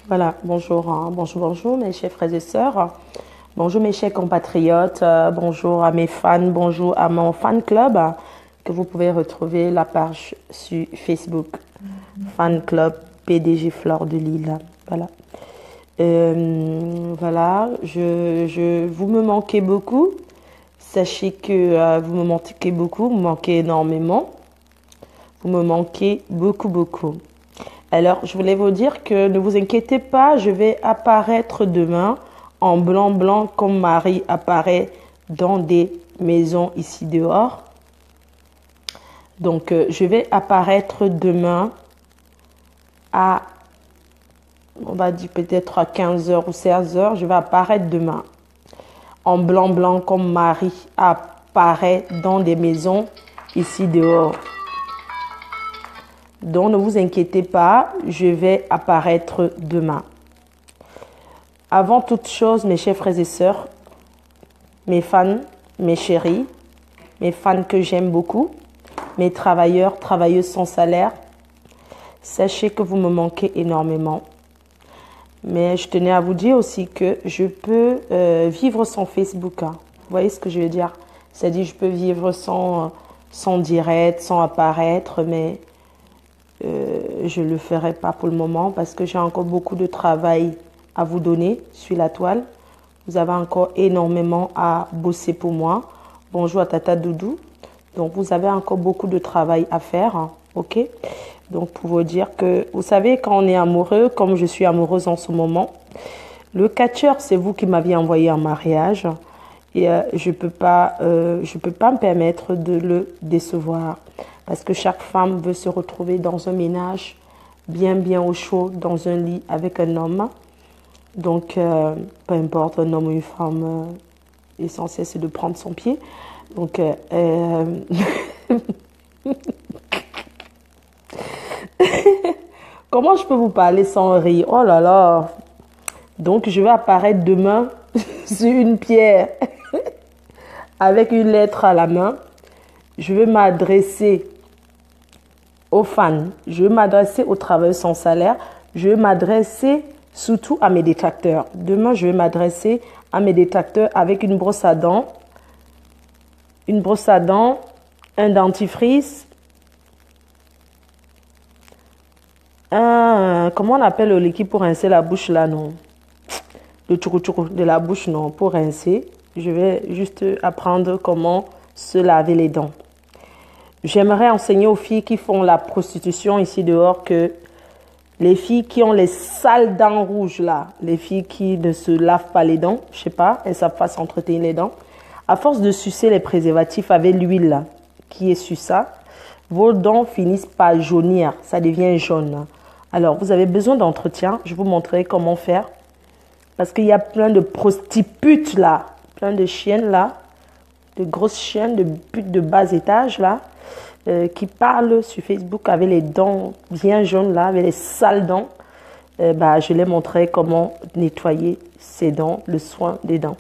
Voilà, bonjour, hein, bonjour, bonjour mes chers frères et sœurs. Bonjour mes chers compatriotes, bonjour à mes fans, bonjour à mon fan club que vous pouvez retrouver la page sur Facebook. Fan club PDG Fleur de Lille. Voilà. Voilà, vous me manquez beaucoup. Sachez que vous me manquez beaucoup, vous me manquez énormément. Vous me manquez beaucoup, beaucoup. Alors, je voulais vous dire que ne vous inquiétez pas, je vais apparaître demain en blanc, blanc, comme Marie apparaît dans des maisons ici dehors. Donc, je vais apparaître demain à, on va dire peut-être à 15 h ou 16 h. Je vais apparaître demain en blanc, blanc, comme Marie apparaît dans des maisons ici dehors. Donc, ne vous inquiétez pas, je vais apparaître demain. Avant toute chose, mes chers frères et sœurs, mes fans, mes chéris, mes fans que j'aime beaucoup, mes travailleurs, travailleuses sans salaire, sachez que vous me manquez énormément. Mais je tenais à vous dire aussi que je peux vivre sans Facebook. Hein. Vous voyez ce que je veux dire? C'est-à-dire, je peux vivre sans direct, sans apparaître, mais je ne le ferai pas pour le moment parce que j'ai encore beaucoup de travail à vous donner sur la toile. Vous avez encore énormément à bosser pour moi. Bonjour à Tata Doudou. Donc, vous avez encore beaucoup de travail à faire. Hein, ok? Donc, pour vous dire que, vous savez, quand on est amoureux, comme je suis amoureuse en ce moment, le catcheur, c'est vous qui m'aviez envoyé en mariage. Et je peux pas me permettre de le décevoir. Parce que chaque femme veut se retrouver dans un ménage bien, bien au chaud, dans un lit avec un homme. Donc, peu importe, un homme ou une femme, l'essentiel, c'est de prendre son pied. Donc, comment je peux vous parler sans rire? Oh là là! Donc, je vais apparaître demain sur une pierre avec une lettre à la main. Je vais m'adresser aux fans, je vais m'adresser aux travailleurs sans salaire, je vais m'adresser surtout à mes détracteurs. Demain, je vais m'adresser à mes détracteurs avec une brosse à dents, un dentifrice, comment on appelle le liquide pour rincer la bouche là, non? Le tchoukou de la bouche, non, pour rincer. Je vais juste apprendre comment se laver les dents. J'aimerais enseigner aux filles qui font la prostitution ici dehors que les filles qui ont les sales dents rouges là, les filles qui ne se lavent pas les dents, je sais pas, elles ne savent pas s'entretenir les dents, à force de sucer les préservatifs avec l'huile là, qui est sur ça, vos dents finissent par jaunir, ça devient jaune. Alors, vous avez besoin d'entretien, je vous montrerai comment faire. Parce qu'il y a plein de prostituées là, plein de chiennes là, de grosses chiennes, de putes de bas étage là, qui parlent sur Facebook avec les dents bien jaunes là, avec les sales dents. Je les montrerai comment nettoyer ces dents, le soin des dents.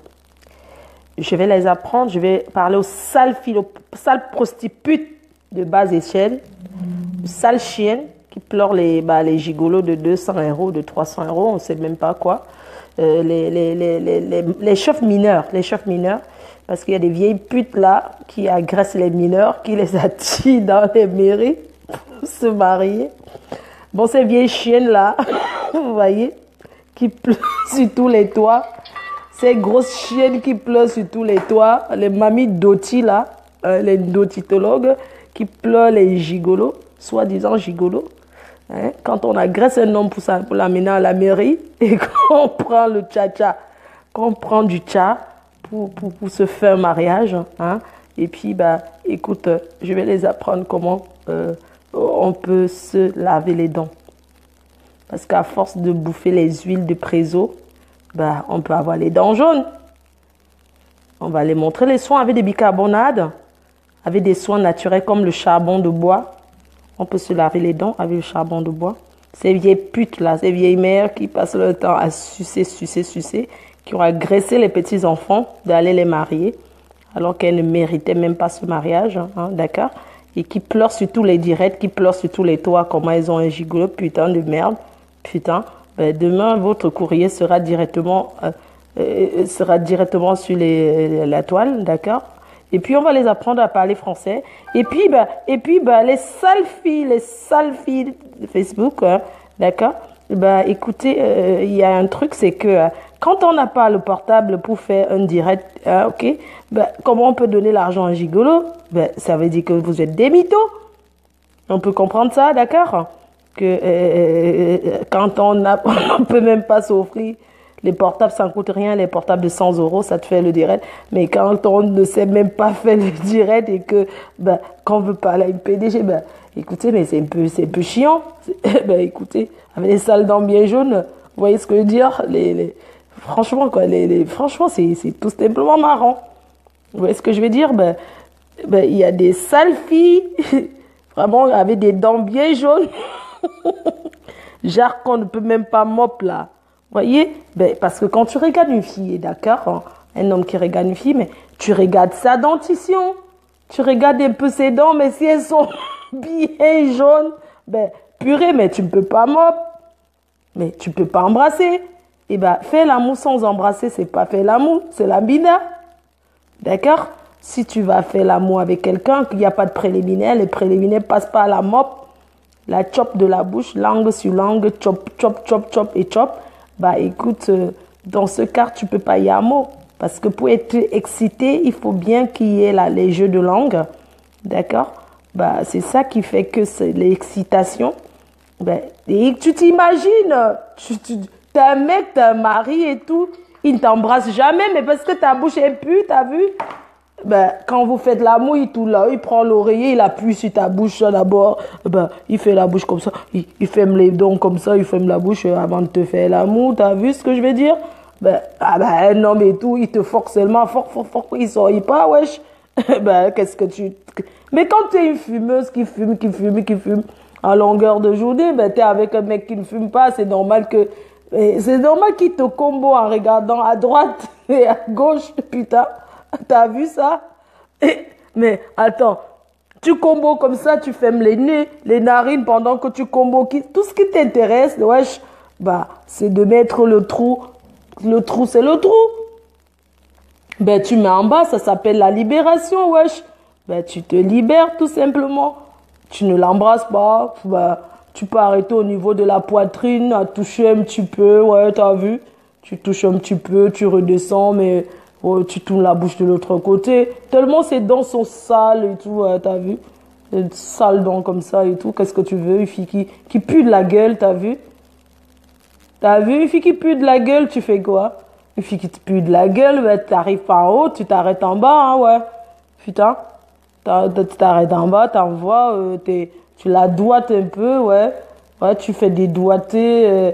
Je vais les apprendre, je vais parler aux sales filles, aux sales prostituées de bas échelle, aux sales chiennes qui pleurent les gigolos de 200 €, de 300 €, on ne sait même pas quoi. Les chefs mineurs, parce qu'il y a des vieilles putes là qui agressent les mineurs, qui les attirent dans les mairies pour se marier. Bon, ces vieilles chiennes là, vous voyez, qui pleurent sur tous les toits, ces grosses chiennes qui pleurent sur tous les toits, les mamies doti là, les dotitologues qui pleurent les gigolos, soi-disant gigolos. Hein, quand on agresse un homme pour l'amener à la mairie et qu'on prend le tcha-tcha, qu'on prend du tcha pour se faire un mariage. Hein, et puis, écoute, je vais les apprendre comment on peut se laver les dents. Parce qu'à force de bouffer les huiles de préso, on peut avoir les dents jaunes. On va les montrer les soins avec des bicarbonades, avec des soins naturels comme le charbon de bois. On peut se laver les dents avec le charbon de bois. Ces vieilles putes là, ces vieilles mères qui passent leur temps à sucer, qui ont agressé les petits enfants d'aller les marier, alors qu'elles ne méritaient même pas ce mariage, hein, d'accord? et qui pleurent sur tous les directs, qui pleurent sur tous les toits, comment ils ont un gigolo, putain de merde, putain. Ben, demain, votre courrier sera directement sur la toile, d'accord? Et puis, on va les apprendre à parler français. Et puis, les sales filles de Facebook, hein, d'accord? Bah, écoutez, il y a un truc, c'est que quand on n'a pas le portable pour faire un direct, ok, bah, comment on peut donner l'argent à un gigolo? Bah, ça veut dire que vous êtes des mythos. On peut comprendre ça, d'accord? Que quand on peut même pas s'offrir les portables, ça ne coûte rien. Les portables de 100 euros, ça te fait le direct. Mais quand on ne sait même pas faire le direct et que bah, quand on veut parler à une PDG, bah, écoutez, mais c'est un peu chiant. Bah, écoutez, avec les sales dents bien jaunes, vous voyez ce que je veux dire? Franchement, quoi, franchement, c'est tout simplement marrant. Vous voyez ce que je veux dire? Il y a des sales filles, vraiment, avec des dents bien jaunes. Genre qu'on ne peut même pas mop là. Vous voyez? Parce que quand tu regardes une fille, d'accord, hein, un homme qui regarde une fille, mais tu regardes sa dentition. Tu regardes un peu ses dents, mais si elles sont bien jaunes, purée, mais tu ne peux pas mop. Mais tu ne peux pas embrasser. Et faire l'amour sans embrasser, c'est pas faire l'amour, c'est la bida. D'accord? Si tu vas faire l'amour avec quelqu'un, qu'il n'y a pas de préliminaire, les préliminaires passent pas à la mop. La chop de la bouche, langue sur langue, chop, chop, chop, chop et chop. Écoute, dans ce cas, tu peux pas y avoir mot. Parce que pour être excité, il faut bien qu'il y ait les jeux de langue. D'accord? C'est ça qui fait que c'est l'excitation. Et tu t'imagines, t'as un mec, t'as un mari et tout, il ne t'embrasse jamais, mais parce que ta bouche est pue, t'as vu? Quand vous faites l'amour, il prend l'oreiller, il appuie sur ta bouche d'abord. Il fait la bouche comme ça, il ferme les dents comme ça, il ferme la bouche avant de te faire l'amour. T'as vu ce que je veux dire? Un homme et tout, il te force seulement, fort, il sort pas, wesh. Qu'est-ce que tu... Mais quand tu es une fumeuse qui fume, à longueur de journée, t'es avec un mec qui ne fume pas, c'est normal qu'il te combo en regardant à droite et à gauche, putain. T'as vu ça? Mais attends, tu combos comme ça, tu fermes les nez, les narines pendant que tu combos. Tout ce qui t'intéresse, wesh, c'est de mettre le trou. Le trou, c'est le trou. Tu mets en bas, ça s'appelle la libération, wesh. Tu te libères tout simplement. Tu ne l'embrasses pas. Tu peux arrêter au niveau de la poitrine, à toucher un petit peu, ouais, t'as vu? Tu touches un petit peu, tu redescends, mais... Oh, tu tournes la bouche de l'autre côté. Tellement ses dents sont sales et tout, t'as vu? Des sales dents comme ça et tout. Qu'est-ce que tu veux? Une fille qui pue de la gueule, t'as vu? T'as vu? Une fille qui pue de la gueule, tu fais quoi? Une fille qui te pue de la gueule, t'arrives pas en haut, tu t'arrêtes en bas, hein, ouais. Putain. Tu t'arrêtes en bas, t'envoies, tu la doites un peu, ouais. Ouais, tu fais des doigtés,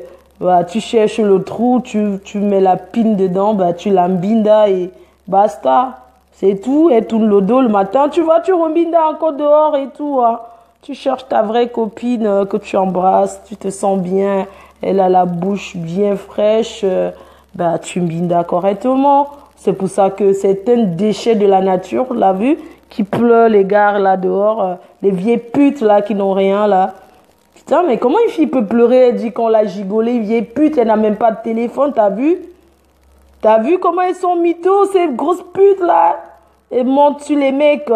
tu cherches le trou, tu mets la pine dedans, tu l'embinda et basta. C'est tout. Et tourne le dos le matin, tu vois, tu rembinda encore dehors et tout. Hein. Tu cherches ta vraie copine que tu embrasses, tu te sens bien, elle a la bouche bien fraîche, tu mbinda correctement. C'est pour ça que c'est un déchet de la nature, l'a vu, qui pleure les gars là dehors, les vieilles putes là qui n'ont rien là. Putain, mais comment une fille peut pleurer? Elle dit qu'on l'a gigolée, vieille pute, elle n'a même pas de téléphone, t'as vu? T'as vu comment elles sont mythos, ces grosses putes là? Elles mentent sur les mecs.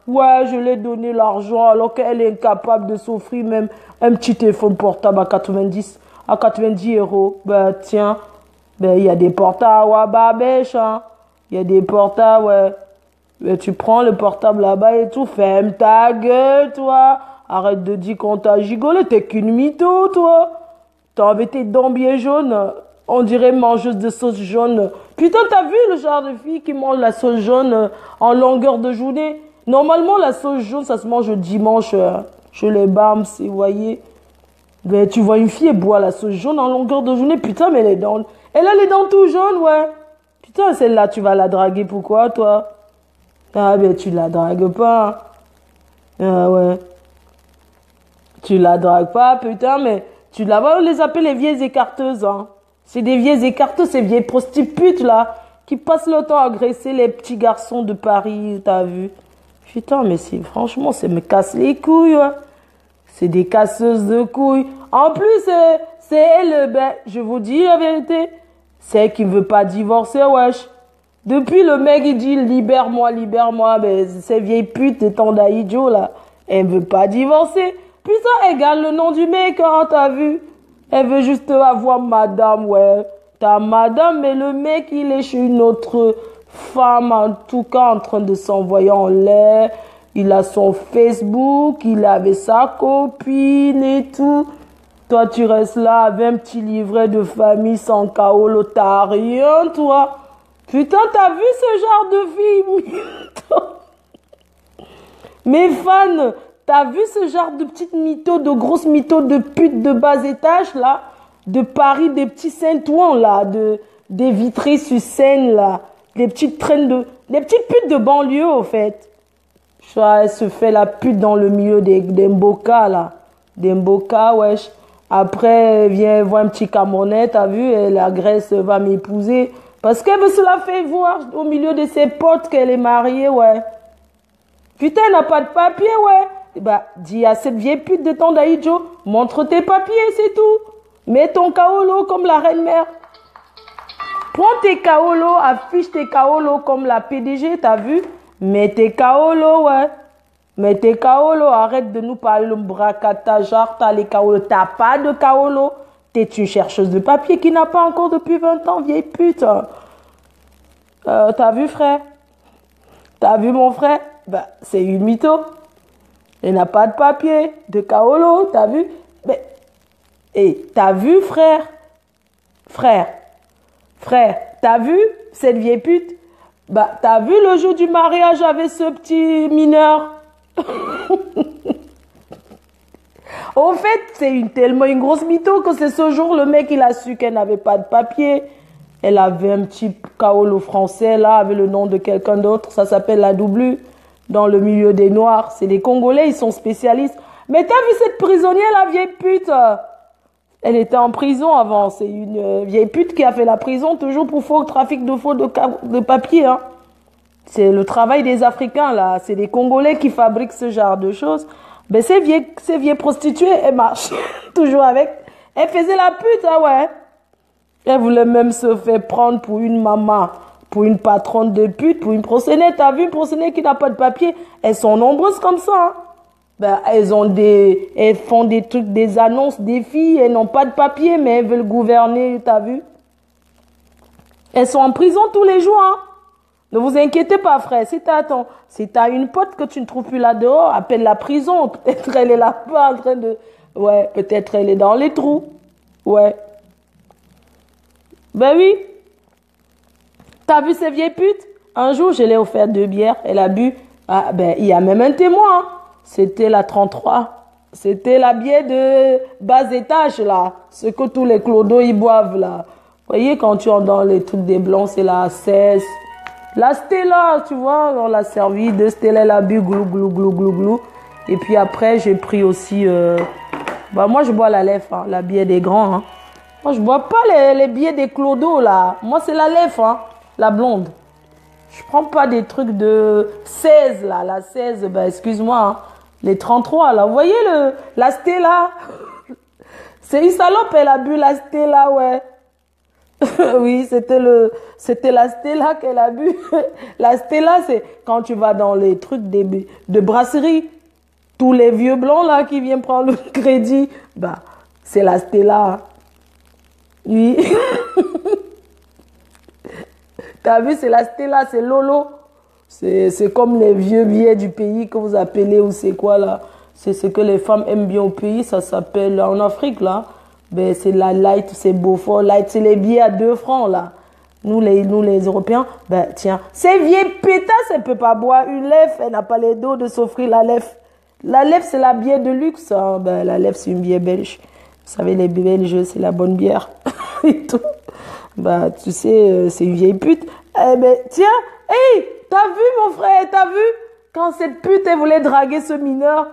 Ouais, je lui ai donné l'argent alors qu'elle est incapable de s'offrir même un petit téléphone portable à 90 euros. Tiens, il y a des portables, ouais, bêche, hein. Il y a des portables, ouais. Tu prends le portable là-bas et tout, ferme ta gueule, toi. Arrête de dire qu'on t'a gigolé, t'es qu'une mytho, toi. T'as avec tes dents bien jaunes, on dirait mangeuse de sauce jaune. Putain, t'as vu le genre de fille qui mange la sauce jaune en longueur de journée? Normalement, la sauce jaune, ça se mange le dimanche chez les Bams, vous voyez. Tu vois une fille, elle boit la sauce jaune en longueur de journée. Putain, mais elle a les dents tout jaunes, ouais. Putain, celle-là, tu vas la draguer, pourquoi, toi? Ah, tu la dragues pas. Ah, ouais. Tu la dragues pas, putain, mais tu vas les appeler les vieilles écarteuses, hein. C'est des vieilles écarteuses, ces vieilles prostituées, là, qui passent le temps à agresser les petits garçons de Paris, t'as vu? Putain, mais si, franchement, ça me casse les couilles, ouais. C'est des casseuses de couilles. En plus, c'est elle, ben, je vous dis la vérité, c'est elle qui ne veut pas divorcer, wesh. Depuis le mec, il dit libère-moi, libère-moi, ben, ces vieilles putes des Tandaïdjo, là, elle ne veut pas divorcer. Putain, elle garde le nom du mec, hein, t'as vu? Elle veut juste avoir madame, ouais. T'as madame, mais le mec, il est chez une autre femme, en tout cas, en train de s'envoyer en l'air. Il a son Facebook, il avait sa copine et tout. Toi, tu restes là avec un petit livret de famille sans kaolo, t'as rien, toi. Putain, t'as vu ce genre de fille? Mes fans, t'as vu ce genre de petites mythos, de grosses mythos de putes de bas étage, là? De Paris, des petits Saint-Ouen, là, des Vitry-sur-Seine, là. Des petites putes de banlieue, au fait. Elle se fait la pute dans le milieu des Mboka, là. Des Mboka, wesh. Après, elle vient voir un petit Camerounais, t'as vu, et la Grèce va m'épouser. Parce qu'elle veut se la faire voir au milieu de ses potes qu'elle est mariée, ouais. Putain, elle n'a pas de papier, ouais. Bah, dis à cette vieille pute de Tandaïdjo, montre tes papiers, c'est tout. Mets ton kaolo comme la reine-mère. Prends tes kaolo, affiche tes kaolo comme la PDG, t'as vu? Mets tes kaolo, ouais. Mets tes kaolo, arrête de nous parler le bracata, genre t'as les kaolo. T'as pas de kaolo. T'es une chercheuse de papier qui n'a pas encore depuis 20 ans, vieille pute. T'as vu, frère? T'as vu mon frère? Bah, c'est une mytho. Elle n'a pas de papier, de kaolo, t'as vu? Mais, et t'as vu, frère? Frère, t'as vu cette vieille pute? Bah, t'as vu le jour du mariage avec ce petit mineur? Au fait, c'est tellement une grosse mytho que c'est ce jour, le mec, il a su qu'elle n'avait pas de papier. Elle avait un petit kaolo français, là, avec le nom de quelqu'un d'autre. Ça s'appelle la doublure, dans le milieu des Noirs. C'est des Congolais, ils sont spécialistes. Mais t'as vu cette prisonnière, la vieille pute? Elle était en prison avant. C'est une vieille pute qui a fait la prison toujours pour faux trafic de faux de papier. Hein. C'est le travail des Africains, là. C'est des Congolais qui fabriquent ce genre de choses. Ben, ces vieilles prostituées, elles marchent toujours avec. Elle faisait la pute, ah ouais. Elle voulait même se faire prendre pour une maman, pour une patronne de pute, pour une prosénète. T'as vu une prosénète qui n'a pas de papier? Elles sont nombreuses comme ça, hein. Ben, elles font des trucs, des annonces, des filles, elles n'ont pas de papier, mais elles veulent gouverner, t'as vu? Elles sont en prison tous les jours, hein. Ne vous inquiétez pas, frère. Si t'as une pote que tu ne trouves plus là dehors, appelle la prison. Peut-être elle est là-bas en train de... Ouais, peut-être elle est dans les trous. Ouais. Ben oui. T'as vu ces vieilles putes? Un jour, je l'ai offert 2 bières. Elle a bu. Ah, ben, il y a même un témoin, hein. C'était la 33. C'était la bière de bas étage, là. Ce que tous les clodos, ils boivent, là. Vous voyez, quand tu entres dans les trucs des blancs, c'est la 16. La Stella, tu vois, on l'a servi. 2 Stella, elle a bu, glou, glou, glou, glou, glou. Et puis après, j'ai pris aussi... Bah, moi, je bois la lèvre, hein, la bière des grands. Hein. Moi, je bois pas les bières des clodos, là. Moi, c'est la lèvre, hein, la blonde. Je prends pas des trucs de 16, là. La 16, bah, excuse-moi, hein. Les 33, là. Vous voyez la Stella? C'est une salope, elle a bu la Stella, ouais. Oui, c'était la Stella qu'elle a bu. La Stella, c'est quand tu vas dans les trucs de brasserie. Tous les vieux blancs, là, qui viennent prendre le crédit, bah, c'est la Stella. Oui. T'as vu, c'est la Stella, c'est Lolo. C'est comme les vieux billets du pays que vous appelez ou c'est quoi, là. C'est ce que les femmes aiment bien au pays, ça s'appelle en Afrique, là. Ben, c'est la light, c'est Beaufort light, c'est les billets à 2 francs, là. Nous, les Européens, ben, tiens, ces vieilles pétasses, elle ne peut pas boire une lèvre, elle n'a pas les dos de s'offrir la lèvre. La lèvre, c'est la bière de luxe, hein. Ben, la lèvre, c'est une bière belge. Vous savez, les Belges, c'est la bonne bière. Et tout. Ben, tu sais, c'est une vieille pute. Eh ben, tiens, hey, t'as vu, mon frère, t'as vu? Quand cette pute, elle voulait draguer ce mineur,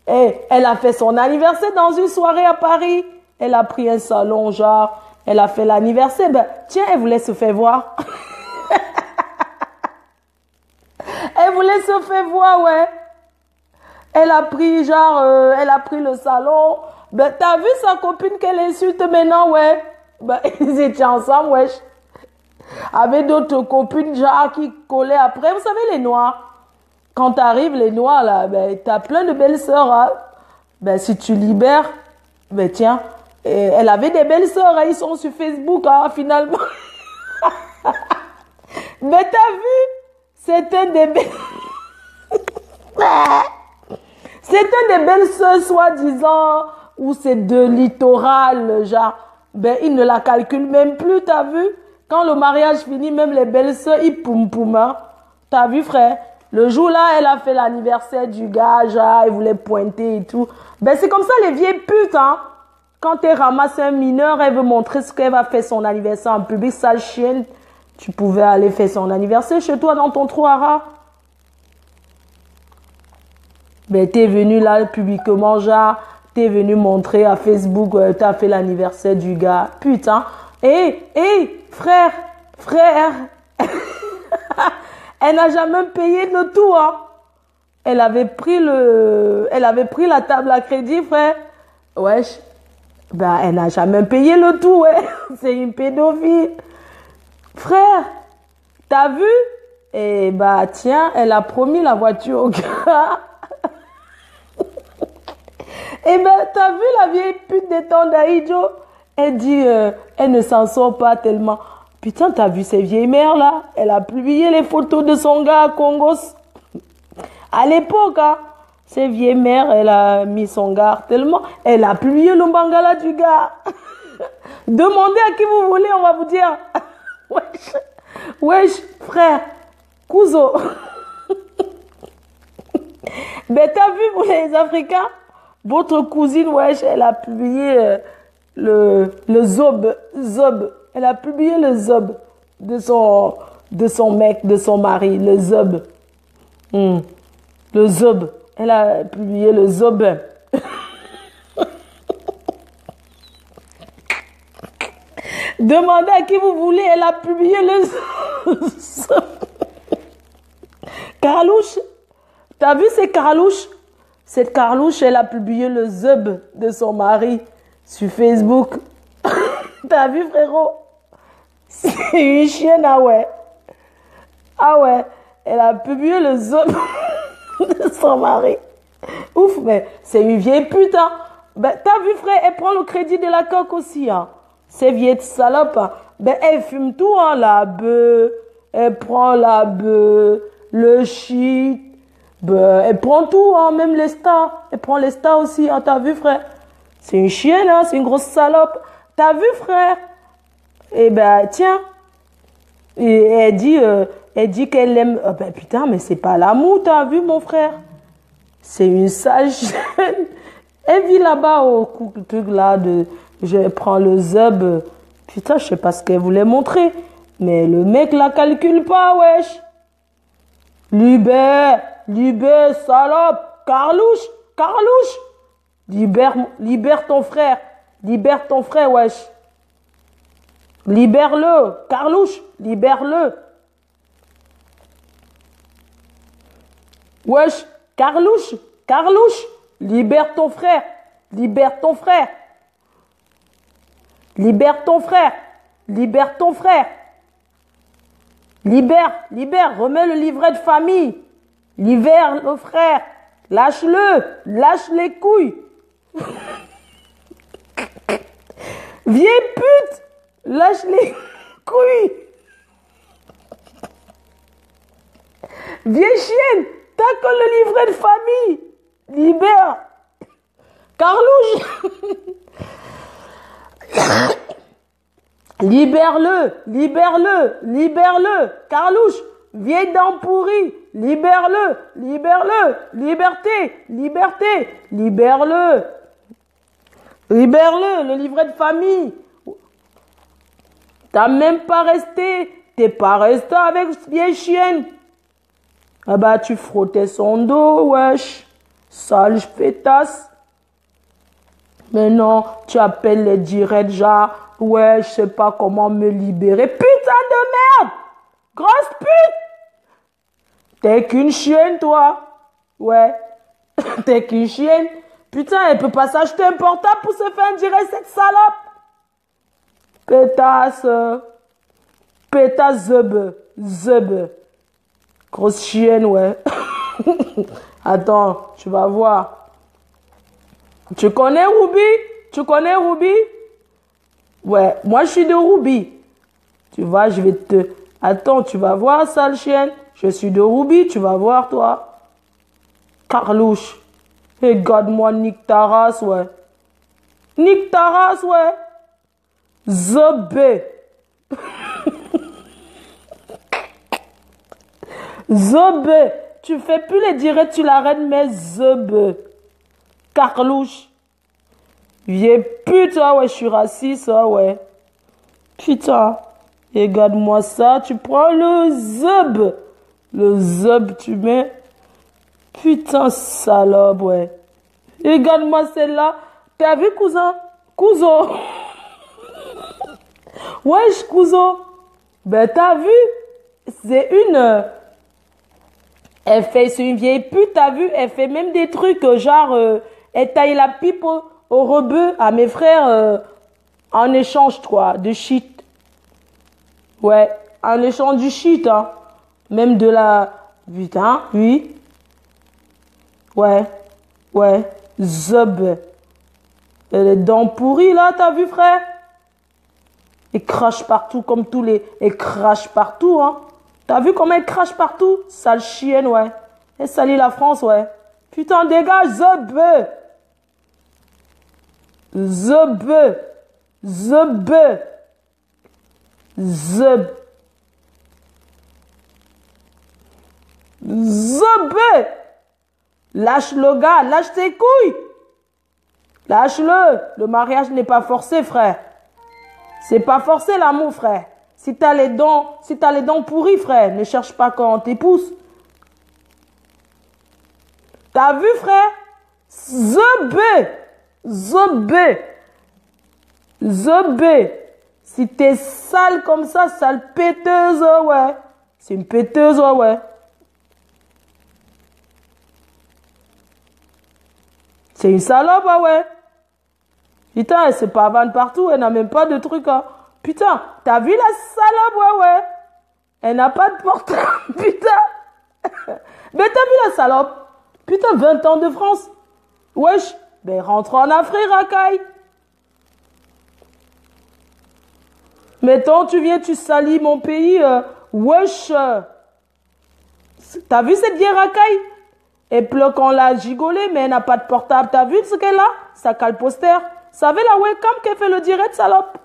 hey, elle a fait son anniversaire dans une soirée à Paris. Elle a pris un salon, genre, elle a fait l'anniversaire. Ben, tiens, elle voulait se faire voir. Elle voulait elle se fait voir, ouais. Elle a pris, genre, elle a pris le salon. Ben, t'as vu sa copine qu'elle insulte maintenant, ouais. Ben, ils étaient ensemble, wesh. Avec d'autres copines, genre, qui collaient après. Vous savez, les noirs. Quand t'arrives, les noirs, là, ben, t'as plein de belles sœurs, hein. Ben, si tu libères, ben, tiens, elle avait des belles sœurs, hein, ils sont sur Facebook, hein, finalement. Mais t'as vu, c'était des belles... C'était des belles sœurs, soi-disant, ou c'est de littoral, genre, ben, ils ne la calculent même plus, t'as vu? Quand le mariage finit, même les belles sœurs, ils poum poum, hein. T'as vu, frère? Le jour-là, elle a fait l'anniversaire du gars, genre, elle voulait pointer et tout. Ben, c'est comme ça, les vieilles putes, hein. Quand elle ramasse un mineur, elle veut montrer ce qu'elle va faire son anniversaire en public, sale chienne. Tu pouvais aller faire son anniversaire chez toi, dans ton trou à rats. Ben, t'es venu là, publiquement, genre, t'es venu montrer à Facebook, t'as fait l'anniversaire du gars. Putain. Frère. Elle n'a jamais payé le tout, hein. Elle avait pris la table à crédit, frère. Wesh. Ben, elle n'a jamais payé le tout, ouais. C'est une pédophile. Frère, t'as vu? Et bah, tiens, elle a promis la voiture au gars. Et ben, t'as vu la vieille pute des temps d'Aïdjo? Elle dit, elle ne s'en sort pas tellement. Putain, t'as vu ces vieilles mères là? Elle a publié les photos de son gars à Congos. À l'époque, hein, ces vieilles mères, elle a mis son gars tellement. Elle a publié le mangala du gars. Demandez à qui vous voulez, on va vous dire. Wesh, frère, cousin. Ben, t'as vu, vous les Africains? Votre cousine, wesh, elle a publié le zob. Elle a publié le zob de son mec, de son mari, le zob. Le zob. Elle a publié le zob. Demandez à qui vous voulez, elle a publié le zob. Carlouche. T'as vu ces Carlouches? Cette Carlouche, elle a publié le zob de son mari sur Facebook. T'as vu, frérot? C'est une chienne, ah ouais. Ah ouais, elle a publié le zob de son mari. Ouf, mais c'est une vieille pute, hein. Ben, t'as vu, frère, elle prend le crédit de la coque aussi, hein. Ces vieilles salopes, hein. Ben, elle fume tout, hein, la bœuf. Elle prend la bœuf, le shit. Ben, elle prend tout, hein, même les stars. Elle prend les stars aussi, hein, t'as vu, frère? C'est une chienne, hein, c'est une grosse salope. T'as vu, frère? Eh ben, tiens. Et elle dit qu'elle aime... Oh, ben, putain, mais c'est pas l'amour, t'as vu, mon frère? C'est une sage chienne. Elle vit là-bas au truc là de... Je prends le zub. Putain, je sais pas ce qu'elle voulait montrer. Mais le mec la calcule pas, wesh. Libère, salope. Carlouche. Libère ton frère. Libère ton frère, wesh. Libère-le. Carlouche, libère-le. Wesh, Carlouche. Libère ton frère. Libère ton frère. Libère, remets le livret de famille. Libère le frère. Lâche les couilles. Vieille pute, lâche les couilles. Vieille chienne, t'as que le livret de famille. Libère. Carlouche. Libère-le. Carlouche, vieille dent pourrie. Libère-le. Liberté. Libère-le. Le livret de famille. T'es pas resté avec cette vieille chienne. Ah bah, tu frottais son dos, wesh. Sale pétasse. Mais non, tu appelles les directs, genre, ouais, je sais pas comment me libérer. Putain de merde! Grosse pute! T'es qu'une chienne, toi. Ouais. T'es qu'une chienne. Putain, elle peut pas s'acheter un portable pour se faire un direct, cette salope. Pétasse. Pétasse zeb. Grosse chienne, ouais. Attends, tu vas voir. Tu connais Ruby? Tu connais Ruby? Ouais, moi je suis de Ruby. Tu vois, je vais te... Attends, tu vas voir, sale chienne. Je suis de Ruby, tu vas voir, toi. Carlouche. Regarde-moi, nique ta race, ouais. Nique ta race, ouais. Zobé. Zobé. Tu fais plus les directs, tu l'arrêtes, mais zobé. Carlouche. Viens, putain, ouais, je suis raciste, ouais. Putain. Regarde-moi ça, tu prends le zob. Le zob, tu mets. Putain, salope, ouais. Regarde-moi celle-là. T'as vu, cousin? Cousin. Wesh, cousin. Ben, t'as vu? C'est une... c'est une vieille pute, t'as vu? Elle fait même des trucs, genre... elle taille la pipe au rebeu à mes frères en échange, quoi, de shit. Ouais, en échange du shit, hein. Même de la... Putain, oui. Ouais. Zob. Les dents pourries, là, t'as vu, frère? Elle crache partout, comme tous les... Elle crache partout, hein. T'as vu comment elle crache partout? Sale chienne, ouais. Elle salit la France, ouais. Putain, dégage, Zob. Zob. Lâche le gars, lâche tes couilles. Lâche-le. Le mariage n'est pas forcé, frère. C'est pas forcé, l'amour, frère. Si t'as les dents pourries, frère, ne cherche pas quand on t'épouse. T'as vu, frère? Zobé. Si t'es sale comme ça, sale péteuse, ouais. C'est une péteuse, ouais. C'est une salope, ouais. Putain, elle se pavane partout, elle n'a même pas de truc, hein. Putain, t'as vu la salope, ouais. Elle n'a pas de portable, putain. Mais t'as vu la salope? Putain, 20 ans de France. Wesh, ben rentre en Afrique, racaille. Mettons, tu viens, tu salis mon pays, wesh. T'as vu cette vieille racaille? Elle pleure quand on l'a gigolée, mais elle n'a pas de portable. T'as vu ce qu'elle a? Sa cale poster. Savez la webcam qu'elle fait le direct, salope?